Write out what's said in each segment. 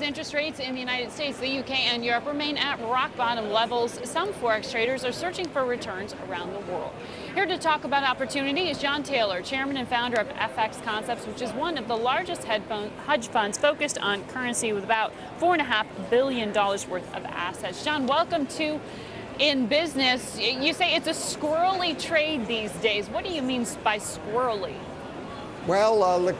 Interest rates in the United States, the UK, and Europe remain at rock bottom levels. Some Forex traders are searching for returns around the world. Here to talk about opportunity is John Taylor, chairman and founder of FX Concepts, which is one of the largest hedge funds focused on currency with about $4.5 billion worth of assets. John, welcome to InBusiness. You say it's a squirrely trade these days. What do you mean by squirrely? Well,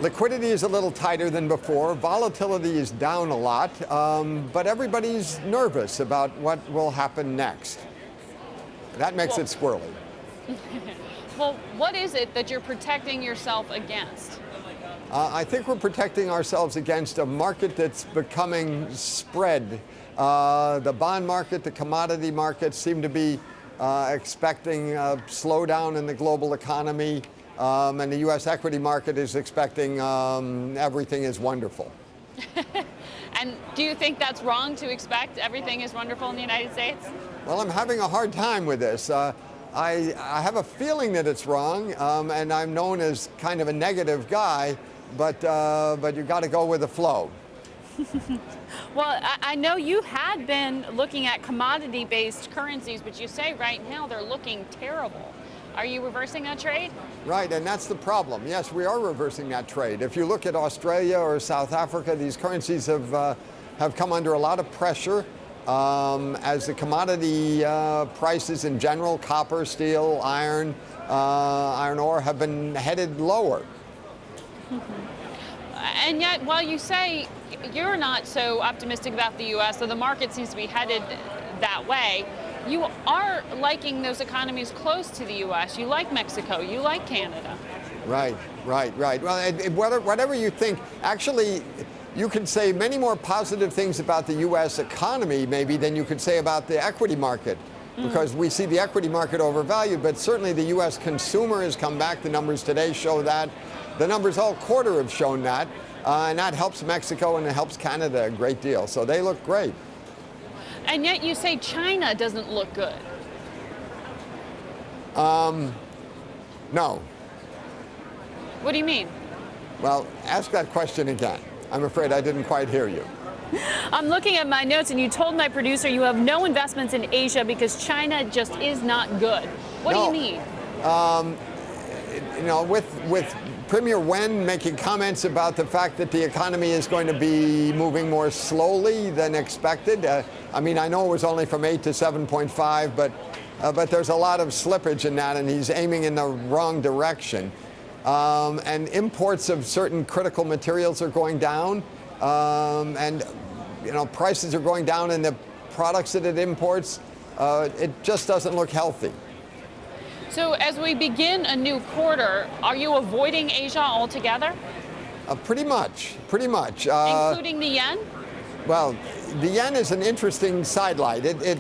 liquidity is a little tighter than before. Volatility is down a lot, but everybody's nervous about what will happen next. That makes it squirrely. Well, what is it that you're protecting yourself against? I think we're protecting ourselves against a market that's becoming spread. The bond market, the commodity market seem to be expecting a slowdown in the global economy. And the U.S. equity market is expecting everything is wonderful. And do you think that's wrong to expect everything is wonderful in the United States? Well, I'm having a hard time with this. I have a feeling that it's wrong, and I'm known as kind of a negative guy, but you got to go with the flow. Well, I know you had been looking at commodity-based currencies, but you say right now they're looking terrible. Are you reversing that trade? Right, and that's the problem. Yes, we are reversing that trade. If you look at Australia or South Africa, these currencies have come under a lot of pressure as the commodity prices in general, copper, steel, iron ore, have been headed lower. And yet, while you say you're not so optimistic about the U.S., so the market seems to be headed that way, you are liking those economies close to the U.S. You like Mexico. You like Canada. Right. Well, whatever you think, actually, you can say many more positive things about the U.S. economy, maybe, than you could say about the equity market, because we see the equity market overvalued, but certainly the U.S. consumer has come back. The numbers today show that. The numbers all quarter have shown that, and that helps Mexico and it helps Canada a great deal. So they look great. And yet you say China doesn't look good. No. What do you mean? Well, ask that question again. I'm afraid I didn't quite hear you. I'm looking at my notes, and you told my producer you have no investments in Asia because China just is not good. What do you mean? You know, with Premier Wen making comments about the fact that the economy is going to be moving more slowly than expected. I mean, I know it was only from 8 to 7.5, but there's a lot of slippage in that, and he's aiming in the wrong direction. And imports of certain critical materials are going down, and you know, prices are going down in the products that it imports. It just doesn't look healthy. So as we begin a new quarter, are you avoiding Asia altogether? Pretty much. Including the yen? Well, the yen is an interesting sidelight. It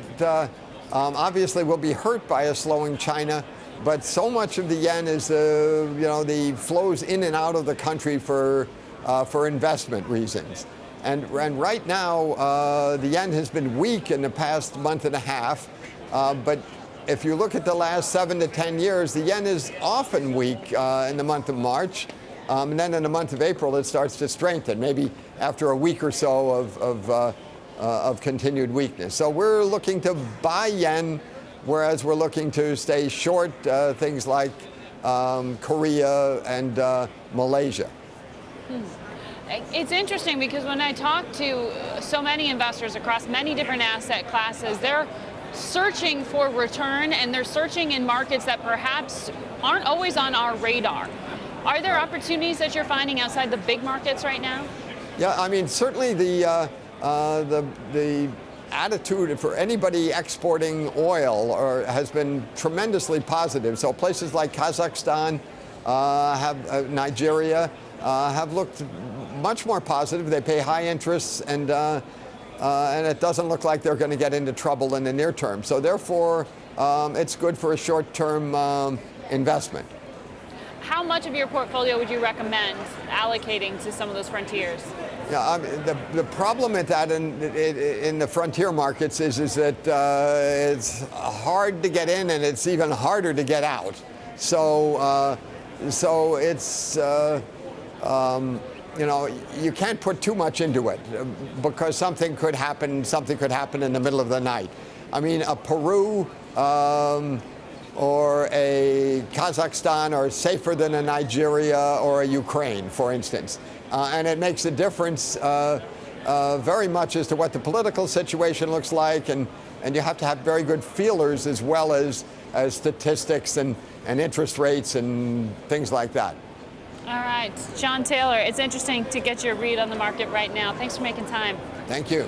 obviously will be hurt by a slowing China, but so much of the yen is the flows in and out of the country for investment reasons. And right now, the yen has been weak in the past month and a half, but if you look at the last 7 to 10 years, the yen is often weak in the month of March. And then in the month of April, it starts to strengthen, maybe after a week or so of continued weakness. So we're looking to buy yen, whereas we're looking to stay short things like Korea and Malaysia. It's interesting because when I talk to so many investors across many different asset classes, they're searching for return, and they're searching in markets that perhaps aren't always on our radar. Are there opportunities that you're finding outside the big markets right now? Yeah, I mean, certainly the attitude for anybody exporting oil has been tremendously positive. So places like Kazakhstan, Nigeria have looked much more positive. They pay high interests, and it doesn't look like they're going to get into trouble in the near term. So therefore, it's good for a short-term investment. How much of your portfolio would you recommend allocating to some of those frontiers? Yeah, I mean, the problem with that in the frontier markets is that it's hard to get in, and it's even harder to get out. So it's you can't put too much into it because something could happen in the middle of the night. I mean, a Peru or a Kazakhstan are safer than a Nigeria or a Ukraine, for instance. And it makes a difference very much as to what the political situation looks like, and you have to have very good feelers as well as statistics and interest rates and things like that. All right, John Taylor, it's interesting to get your read on the market right now. Thanks for making time. Thank you.